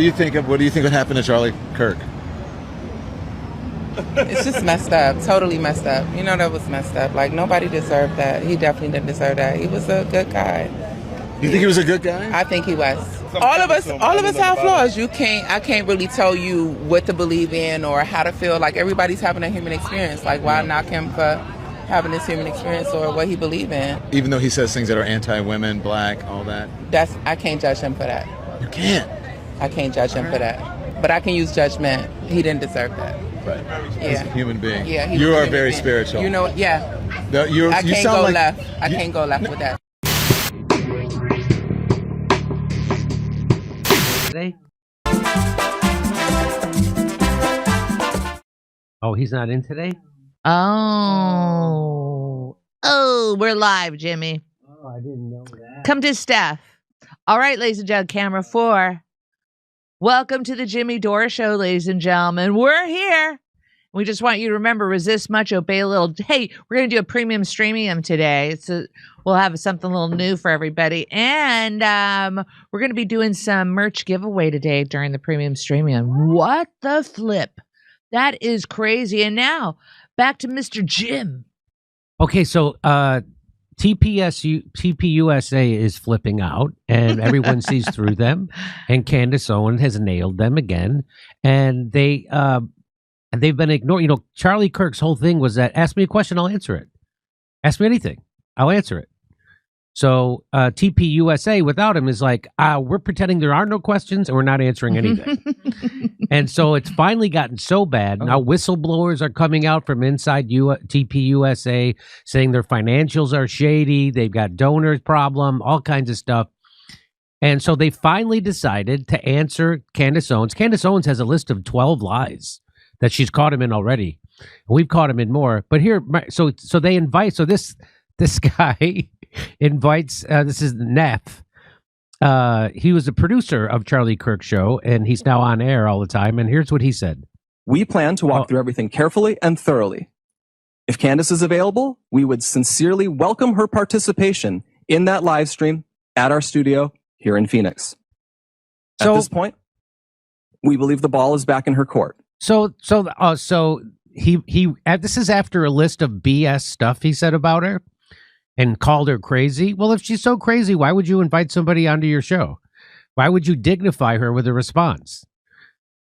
What do you think would happen to Charlie Kirk? It's just messed up, totally messed up. You know that was messed up. Like, nobody deserved that. He definitely didn't deserve that. He was a good guy. You think he was a good guy? I think he was. All of us have flaws. I can't really tell you what to believe in or how to feel. Like, everybody's having a human experience. Like, why knock him for having this human experience or what he believe in? Even though he says things that are anti-women, black, all that. I can't judge him for that. You can't. I can't judge him for that. But I can use judgment. He didn't deserve that. Right. Yeah. As a human being. Yeah. You are very spiritual. You know, yeah. I can't go left. I can't go left with that. Today? Oh, he's not in today? Oh, we're live, Jimmy. Oh, I didn't know that. Come to Steph. All right, ladies and gentlemen, camera 4. Welcome to the Jimmy Dore Show, ladies and gentlemen. We're here. We just want you to remember, resist much, obey a little. Hey, we're going to do a premium streamium today. We'll have something a little new for everybody. And we're going to be doing some merch giveaway today during the premium streamium. What the flip? That is crazy. And now, back to Mr. Jim. Okay, so TPUSA is flipping out, and everyone sees through them. And Candace Owen has nailed them again, and they've been ignored. You know, Charlie Kirk's whole thing was that ask me a question, I'll answer it. Ask me anything, I'll answer it. So TPUSA without him is like, we're pretending there are no questions and we're not answering anything. And so it's finally gotten so bad. Now whistleblowers are coming out from inside TPUSA saying their financials are shady. They've got donors problem, all kinds of stuff. And so they finally decided to answer Candace Owens. Candace Owens has a list of 12 lies that she's caught him in already. We've caught him in more. But here, so they invite, so this guy invites, this is Neff. He was a producer of Charlie Kirk's show, and he's now on air all the time. And here's what he said. We plan to walk through everything carefully and thoroughly. If Candace is available, we would sincerely welcome her participation in that live stream at our studio here in Phoenix. At this point, we believe the ball is back in her court. So he this is after a list of BS stuff he said about her and called her crazy. Well, if she's so crazy, why would you invite somebody onto your show? Why would you dignify her with a response?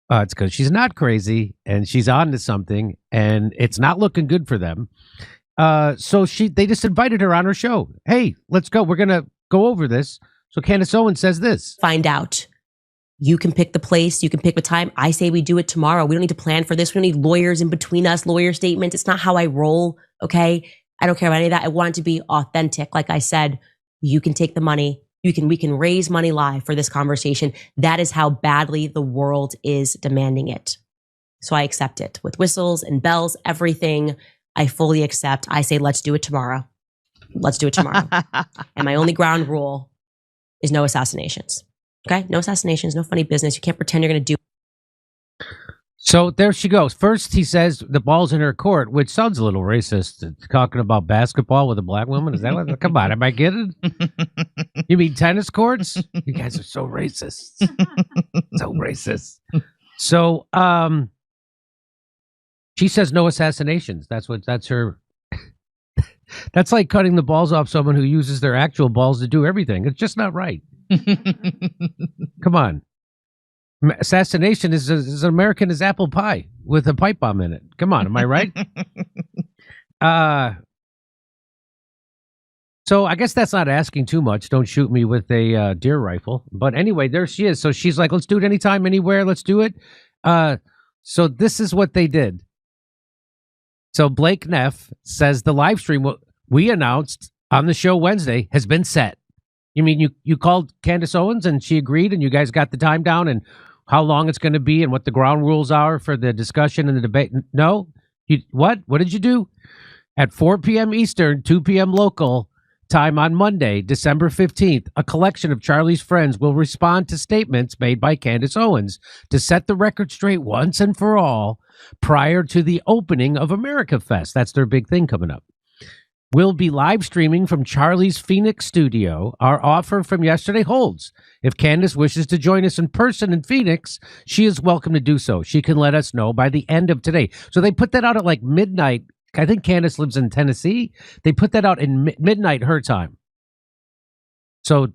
It's because she's not crazy and she's on to something, and it's not looking good for them. So they just invited her on her show. Hey, let's go. We're gonna go over this. So Candace Owens says this. Find out. You can pick the place. You can pick the time. I say we do it tomorrow. We don't need to plan for this. We don't need lawyers in between us, lawyer statements. It's not how I roll, okay? I don't care about any of that. I want it to be authentic. Like I said, you can take the money. We can raise money live for this conversation. That is how badly the world is demanding it. So I accept it with whistles and bells, everything. I fully accept. I say, let's do it tomorrow. Let's do it tomorrow. And my only ground rule is no assassinations. Okay? No assassinations, no funny business. You can't pretend you're going to do. So there she goes. First, he says the ball's in her court, which sounds a little racist. Talking about basketball with a black woman. Is that what? Come on, am I kidding? You mean tennis courts? You guys are so racist. So racist. So she says no assassinations. That's her. That's like cutting the balls off someone who uses their actual balls to do everything. It's just not right. Come on. Assassination is as American as apple pie with a pipe bomb in it. Come on, am I right? So I guess that's not asking too much. Don't shoot me with a deer rifle. But anyway, there she is. So she's like, let's do it anytime, anywhere. Let's do it. So this is what they did. So Blake Neff says the live stream we announced on the show Wednesday has been set. You mean you called Candace Owens and she agreed and you guys got the time down and how long it's going to be and what the ground rules are for the discussion and the debate? No? What? What did you do? At 4 p.m. Eastern, 2 p.m. local time on Monday, December 15th, a collection of Charlie's friends will respond to statements made by Candace Owens to set the record straight once and for all prior to the opening of America Fest. That's their big thing coming up. We'll be live streaming from Charlie's Phoenix studio. Our offer from yesterday holds. If Candace wishes to join us in person in Phoenix, she is welcome to do so. She can let us know by the end of today. So they put that out at like midnight. I think Candace lives in Tennessee. They put that out in midnight her time. So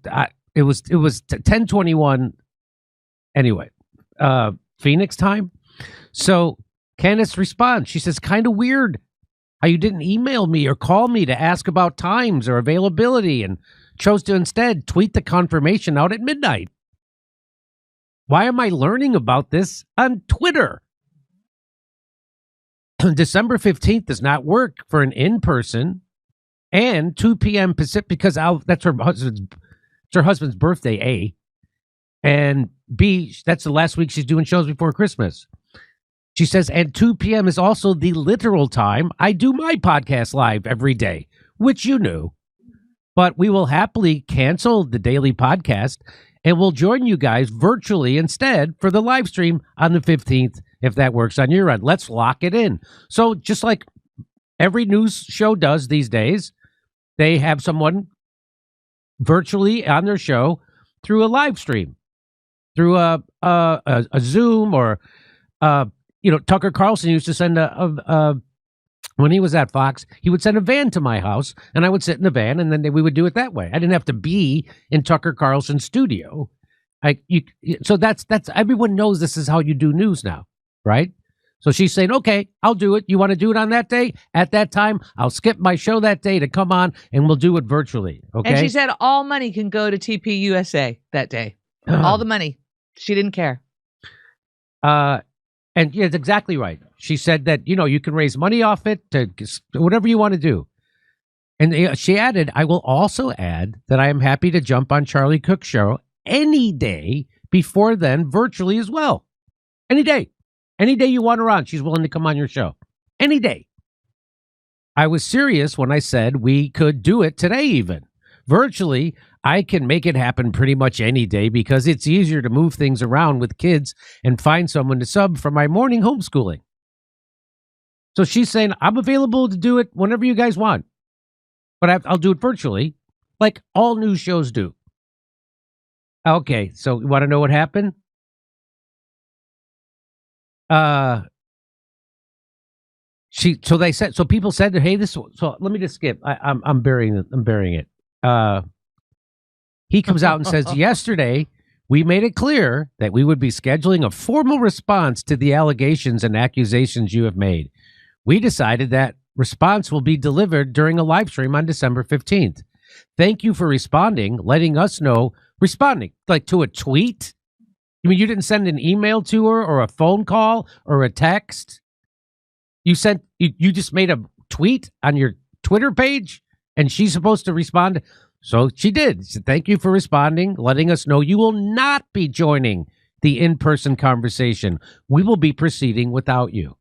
it was 10:21 anyway, Phoenix time. So Candace responds. She says, kind of weird how you didn't email me or call me to ask about times or availability and chose to instead tweet the confirmation out at midnight. Why am I learning about this on Twitter? December 15th does not work for an in-person and 2 p.m. Pacific because that's her husband's birthday, A. And B, that's the last week she's doing shows before Christmas. She says, and 2 p.m. is also the literal time I do my podcast live every day, which you knew. But we will happily cancel the daily podcast and we'll join you guys virtually instead for the live stream on the 15th, if that works on your end. Let's lock it in. So just like every news show does these days, they have someone virtually on their show through a live stream, through a Zoom or Tucker Carlson used to send when he was at Fox, he would send a van to my house, and I would sit in the van, and then we would do it that way. I didn't have to be in Tucker Carlson's studio. So that's everyone knows this is how you do news now, right? So she's saying, okay, I'll do it. You want to do it on that day? At that time, I'll skip my show that day to come on, and we'll do it virtually, okay? And she said all money can go to TPUSA that day. All the money. She didn't care. And yeah, it's exactly right. She said that, you can raise money off it to whatever you want to do. And she added, I will also add that I am happy to jump on Charlie Cook's show any day before then, virtually as well. Any day. Any day you want her on, she's willing to come on your show. Any day. I was serious when I said we could do it today even. Virtually, I can make it happen pretty much any day because it's easier to move things around with kids and find someone to sub for my morning homeschooling. So she's saying, I'm available to do it whenever you guys want, but I'll do it virtually like all news shows do. Okay, so you want to know what happened? People said, hey, so let me just skip. I'm burying it. He comes out and says, yesterday, we made it clear that we would be scheduling a formal response to the allegations and accusations you have made. We decided that response will be delivered during a live stream on December 15th. Thank you for responding, letting us know. Responding, like to a tweet? You mean you didn't send an email to her or a phone call or a text? You just made a tweet on your Twitter page and she's supposed to respond? So she did. So thank you for responding, letting us know you will not be joining the in-person conversation. We will be proceeding without you.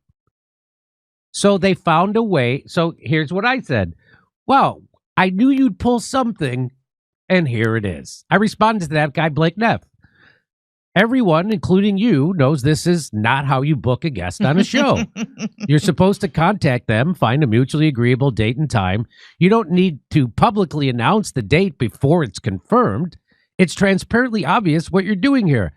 So they found a way. So here's what I said. Well, I knew you'd pull something, and here it is. I responded to that guy, Blake Neff. Everyone, including you, knows this is not how you book a guest on a show. You're supposed to contact them, find a mutually agreeable date and time. You don't need to publicly announce the date before it's confirmed. It's transparently obvious what you're doing here.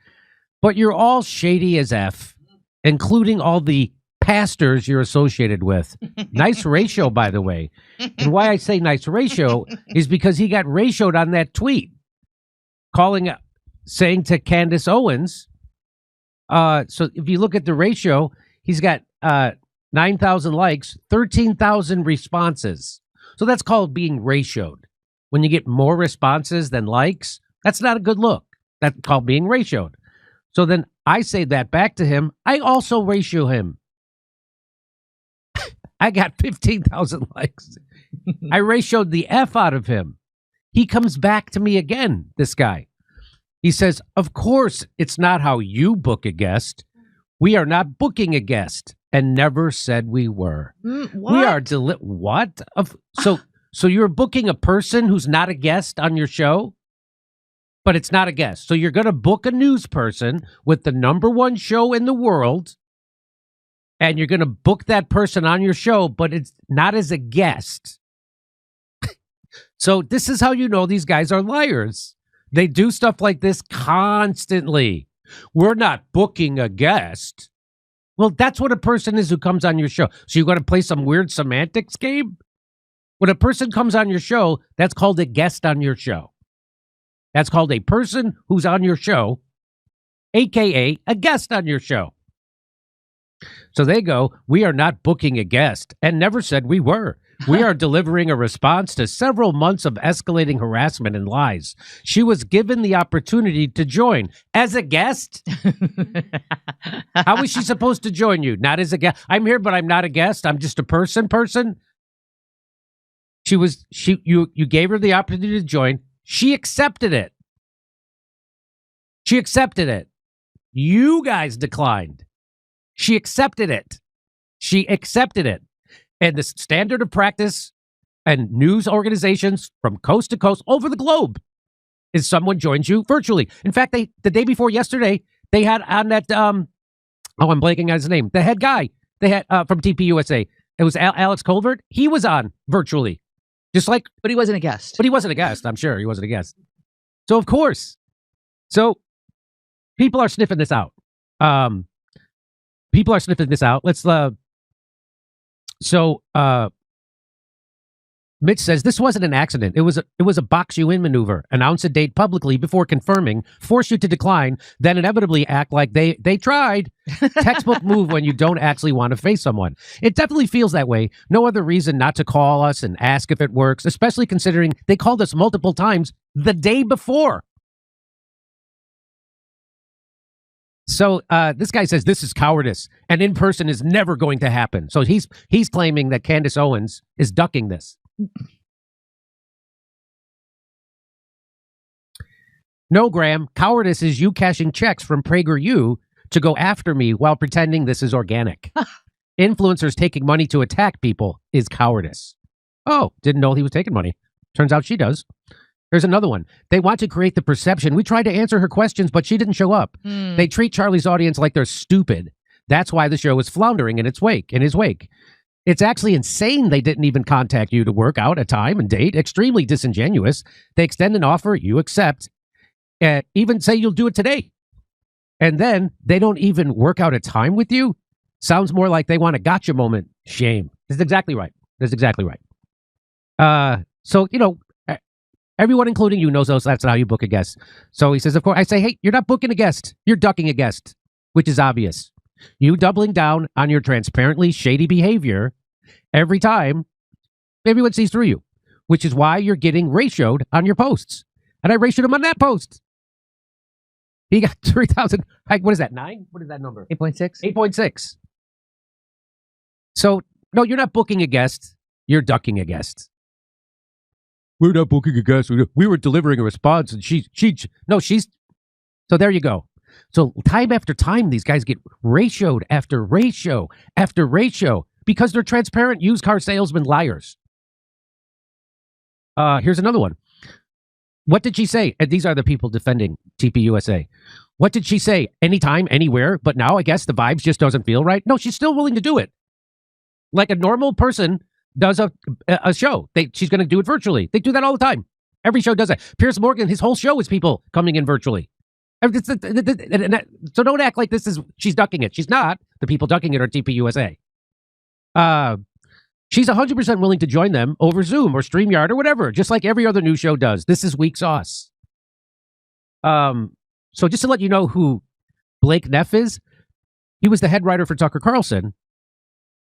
But you're all shady as F, including all the pastors you're associated with. Nice ratio, by the way. And why I say nice ratio is because he got ratioed on that tweet, saying to Candace Owens, so if you look at the ratio, he's got 9,000 likes, 13,000 responses. So that's called being ratioed. When you get more responses than likes, that's not a good look. That's called being ratioed. So then I say that back to him. I also ratio him. I got 15,000 likes. I ratioed the F out of him. He comes back to me again, this guy. He says, of course, it's not how you book a guest. We are not booking a guest and never said we were. What? We are what? So you're booking a person who's not a guest on your show, but it's not a guest. So you're going to book a news person with the #1 show in the world, and you're going to book that person on your show, but it's not as a guest. So this is how you know these guys are liars. They do stuff like this constantly. We're not booking a guest. Well, that's what a person is who comes on your show. So you're going to play some weird semantics game? When a person comes on your show, that's called a guest on your show. That's called a person who's on your show, a.k.a. a guest on your show. So they go, we are not booking a guest, and never said we were. We are delivering a response to several months of escalating harassment and lies. She was given the opportunity to join as a guest. How is she supposed to join you? Not as a guest. I'm here, but I'm not a guest. I'm just a person. You gave her the opportunity to join. She accepted it. You guys declined. She accepted it. And the standard of practice and news organizations from coast to coast over the globe is someone joins you virtually. In fact, the day before yesterday, they had on that, I'm blanking on his name, the head guy they had from TPUSA. It was Alex Colvert. He was on virtually. But he wasn't a guest. I'm sure he wasn't a guest. So, of course. So, people are sniffing this out. Let's, Mitch says this wasn't an accident. It was a box you in maneuver. Announce a date publicly before confirming, force you to decline, then inevitably act like they tried. Textbook move when you don't actually want to face someone. It definitely feels that way. No other reason not to call us and ask if it works, especially considering they called us multiple times the day before. So this guy says this is cowardice, and in person is never going to happen. So he's claiming that Candace Owens is ducking this. No, Graham, cowardice is you cashing checks from PragerU to go after me while pretending this is organic. Influencers taking money to attack people is cowardice. Oh, didn't know he was taking money. Turns out she does. There's another one. They want to create the perception. We tried to answer her questions, but she didn't show up. They treat Charlie's audience like they're stupid. That's why the show is floundering in his wake. It's actually insane they didn't even contact you to work out a time and date. Extremely disingenuous. They extend an offer, you accept, even say you'll do it today. And then they don't even work out a time with you. Sounds more like they want a gotcha moment. Shame. That's exactly right. So, everyone, including you, knows that's how you book a guest. So he says, of course, I say, hey, you're not booking a guest. You're ducking a guest, which is obvious. You doubling down on your transparently shady behavior every time everyone sees through you, which is why you're getting ratioed on your posts. And I ratioed him on that post. He got 3,000. What is that, 9? What is that number? 8.6. 8.6. So, no, you're not booking a guest. You're ducking a guest. We're not booking a guest. We were delivering a response, and she's. So there you go. So time after time, these guys get ratioed after ratio after ratio because they're transparent used car salesman liars. Here's another one. What did she say? And these are the people defending TPUSA. What did she say? Anytime, anywhere, but now I guess the vibes just doesn't feel right. No, she's still willing to do it. Like a normal person does a show. She's going to do it virtually. They do that all the time. Every show does that. Piers Morgan, his whole show is people coming in virtually. So don't act like she's ducking it. She's not. The people ducking it are TPUSA. She's 100% willing to join them over Zoom or StreamYard or whatever, just like every other news show does. This is weak sauce. So just to let you know who Blake Neff is, he was the head writer for Tucker Carlson.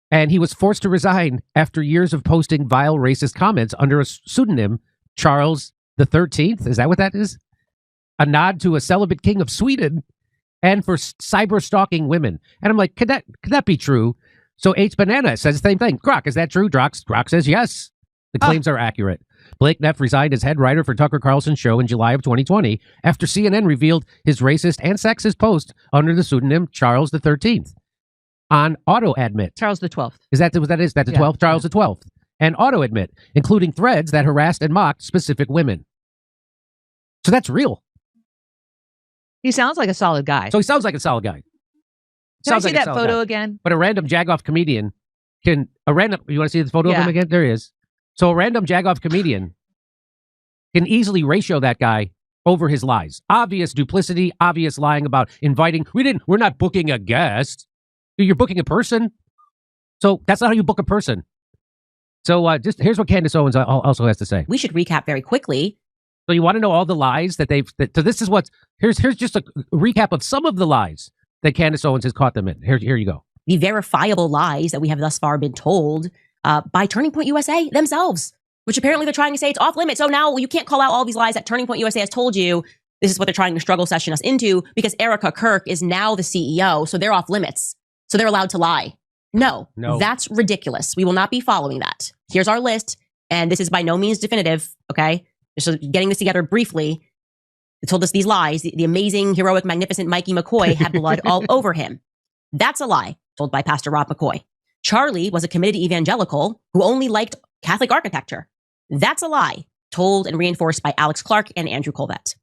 And he was forced to resign after years of posting vile racist comments under a pseudonym, Charles the 13th. Is that what that is? A nod to a celibate king of Sweden and for cyber stalking women. And I'm like, could that be true? So H Banana says the same thing. Grok, is that true? Grok says yes. The claims are accurate. Blake Neff resigned as head writer for Tucker Carlson's show in July of 2020 after CNN revealed his racist and sexist post under the pseudonym Charles the 13th. On auto admit. Charles the 12th. Is that what that is? That's the 12th? Charles the 12th. And auto admit, including threads that harassed and mocked specific women. So that's real. He sounds like a solid guy. So he sounds like a solid guy. Can I see that photo again? But a random jagoff comedian you want to see the photo of him again? There he is. So a random jagoff comedian can easily ratio that guy over his lies. Obvious duplicity, obvious lying about inviting. We're not booking a guest. You're booking a person. So that's not how you book a person. So just here's what Candace Owens also has to say. We should recap very quickly. So you want to know all the lies that so this is here's just a recap of some of the lies that Candace Owens has caught them in. Here you go. The verifiable lies that we have thus far been told by Turning Point USA themselves, which apparently they're trying to say it's off limits. So now you can't call out all these lies that Turning Point USA has told you. This is what they're trying to struggle session us into because Erica Kirk is now the CEO. So they're off limits. So they're allowed to lie. No, that's ridiculous. We will not be following that. Here's our list. And this is by no means definitive. Okay. Just getting this together briefly. They told us these lies. The amazing, heroic, magnificent Mikey McCoy had blood all over him. That's a lie told by Pastor Rob McCoy. Charlie was a committed evangelical who only liked Catholic architecture. That's a lie told and reinforced by Alex Clark and Andrew Colvett.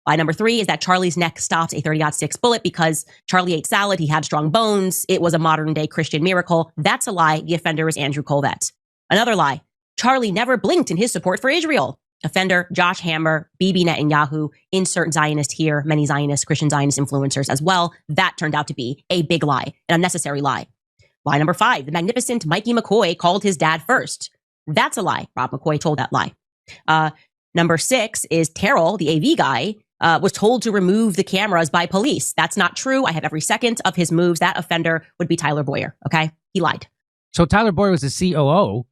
Lie number 3 is that Charlie's neck stopped a 30-06 bullet because Charlie ate salad. He had strong bones. It was a modern day Christian miracle. That's a lie. The offender is Andrew Colvett. Another lie. Charlie never blinked in his support for Israel. Offender, Josh Hammer, Bibi Netanyahu, insert Zionist here, many Zionist, Christian Zionist influencers as well. That turned out to be a big lie, an unnecessary lie. Lie number 5, the magnificent Mikey McCoy called his dad first. That's a lie. Rob McCoy told that lie. Number 6 is Terrell, the AV guy, was told to remove the cameras by police. That's not true. I have every second of his moves. That offender would be Tyler Boyer, okay? He lied. So Tyler Boyer was the COO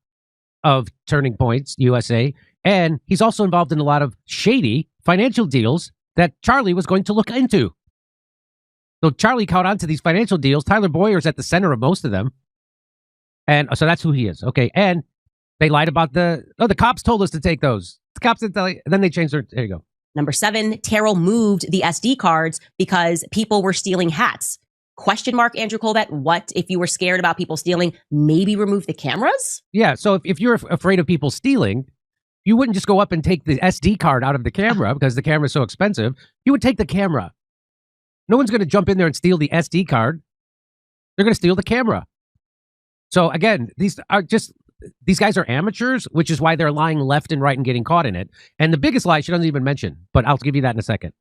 of Turning Points USA, and he's also involved in a lot of shady financial deals that Charlie was going to look into. So Charlie caught on to these financial deals. Tyler Boyer's at the center of most of them. And so that's who he is. Okay. And they lied about the cops told us to take those. The cops didn't tell you. And then they changed their, there you go. Number 7, Terrell moved the SD cards because people were stealing hats. Question mark, Andrew Colvett, what if you were scared about people stealing? Maybe remove the cameras? Yeah. So if you're afraid of people stealing, you wouldn't just go up and take the SD card out of the camera because the camera is so expensive. You would take the camera. No one's going to jump in there and steal the SD card. They're going to steal the camera. So again, these guys are amateurs, which is why they're lying left and right and getting caught in it. And the biggest lie she doesn't even mention, but I'll give you that in a second.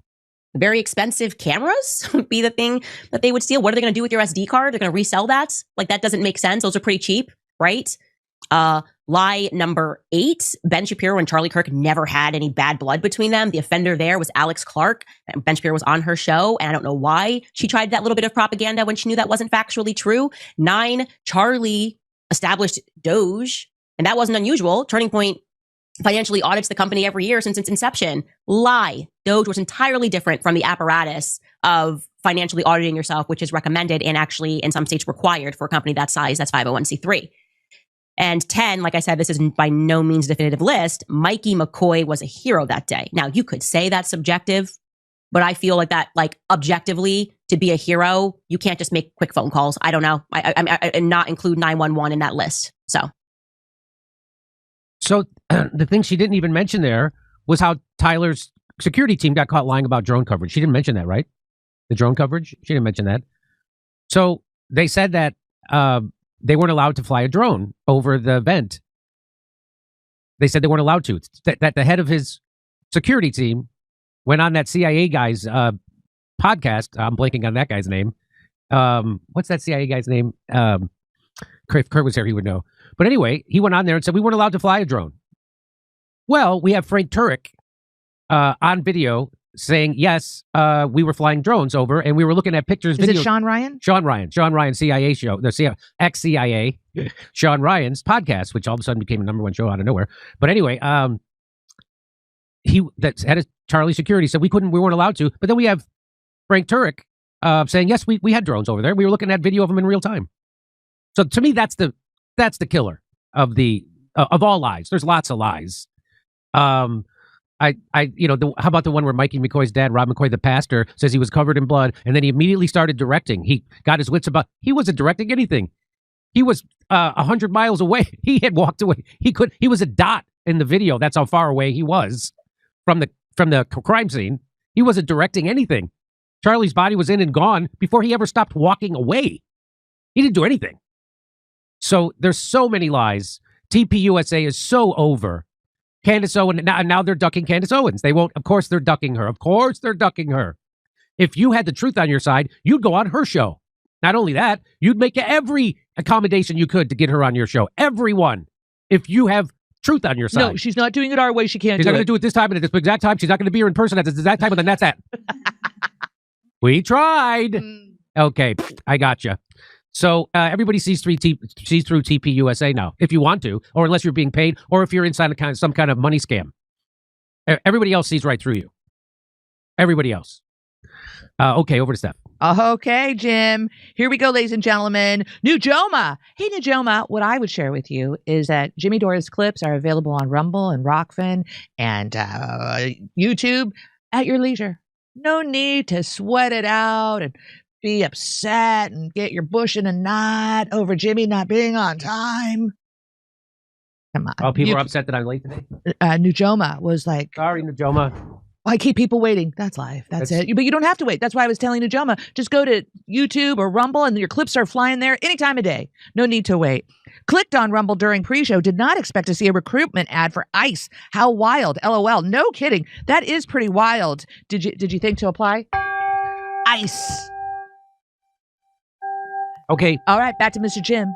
Very expensive cameras would be the thing that they would steal. What are they going to do with your SD card? They're going to resell that? Like, that doesn't make sense. Those are pretty cheap, right? Lie number 8, Ben Shapiro and Charlie Kirk never had any bad blood between them. The offender there was Alex Clark. Ben Shapiro was on her show, and I don't know why she tried that little bit of propaganda when she knew that wasn't factually true. 9, Charlie established Doge, and that wasn't unusual. Turning Point financially audits the company every year since its inception. Lie. Doge was entirely different from the apparatus of financially auditing yourself, which is recommended and actually in some states required for a company that size. That's 501c3. And 10, like I said, this is by no means a definitive list. Mikey McCoy was a hero that day. Now, you could say that's subjective, but I feel like that, like, objectively, to be a hero, you can't just make quick phone calls. I don't know. I not include 911 in that list. So the thing she didn't even mention there was how Tyler's security team got caught lying about drone coverage. She didn't mention that, right? The drone coverage? She didn't mention that. So they said that they weren't allowed to fly a drone over the event. They said they weren't allowed to. That the head of his security team went on that CIA guy's podcast. I'm blanking on that guy's name. What's that CIA guy's name? Kurt was here, he would know. But anyway, he went on there and said we weren't allowed to fly a drone. Well, we have Frank Turek on video saying, yes, we were flying drones over and we were looking at pictures. Is it Sean Ryan? Sean Ryan, CIA show, ex-CIA, Sean Ryan's podcast, which all of a sudden became a #1 show out of nowhere. But anyway, that had a Charlie security said we weren't allowed to. But then we have Frank Turek saying, yes, we had drones over there. We were looking at video of them in real time. So to me, that's the killer of all lies. There's lots of lies. How about the one where Mikey McCoy's dad, Rob McCoy, the pastor, says he was covered in blood, and then he immediately started directing. He got his wits about. He wasn't directing anything. He was 100 miles away. He had walked away. He was a dot in the video. That's how far away he was from the crime scene. He wasn't directing anything. Charlie's body was in and gone before he ever stopped walking away. He didn't do anything. So there's so many lies. TPUSA is so over. Candace Owens, now they're ducking Candace Owens. They won't, of course they're ducking her. Of course they're ducking her. If you had the truth on your side, you'd go on her show. Not only that, you'd make every accommodation you could to get her on your show. Everyone. If you have truth on your side. No, she's not doing it our way. She can't She's do not going it. to do it this time and at this exact time. She's not going to be here in person at this exact time, and then that's that. We tried. Okay, I got you. So everybody sees through TPUSA now, if you want to, or unless you're being paid, or if you're inside some kind of money scam. Everybody else sees right through you. Everybody else. Okay, over to Steph. Okay, Jim. Here we go, ladies and gentlemen. Nujoma. Hey, Nujoma, what I would share with you is that Jimmy Dore's clips are available on Rumble and Rockfin and YouTube at your leisure. No need to sweat it out and be upset and get your bush in a knot over Jimmy not being on time. Come on. Oh, people are upset that I'm late today? Nujoma was like, Sorry, Nujoma. I keep people waiting. That's life. That's it. But you don't have to wait. That's why I was telling Nujoma, just go to YouTube or Rumble and your clips are flying there any time of day. No need to wait. Clicked on Rumble during pre-show. Did not expect to see a recruitment ad for ICE. How wild. LOL. No kidding. That is pretty wild. Did you think to apply? ICE. Okay. All right. Back to Mr. Jim.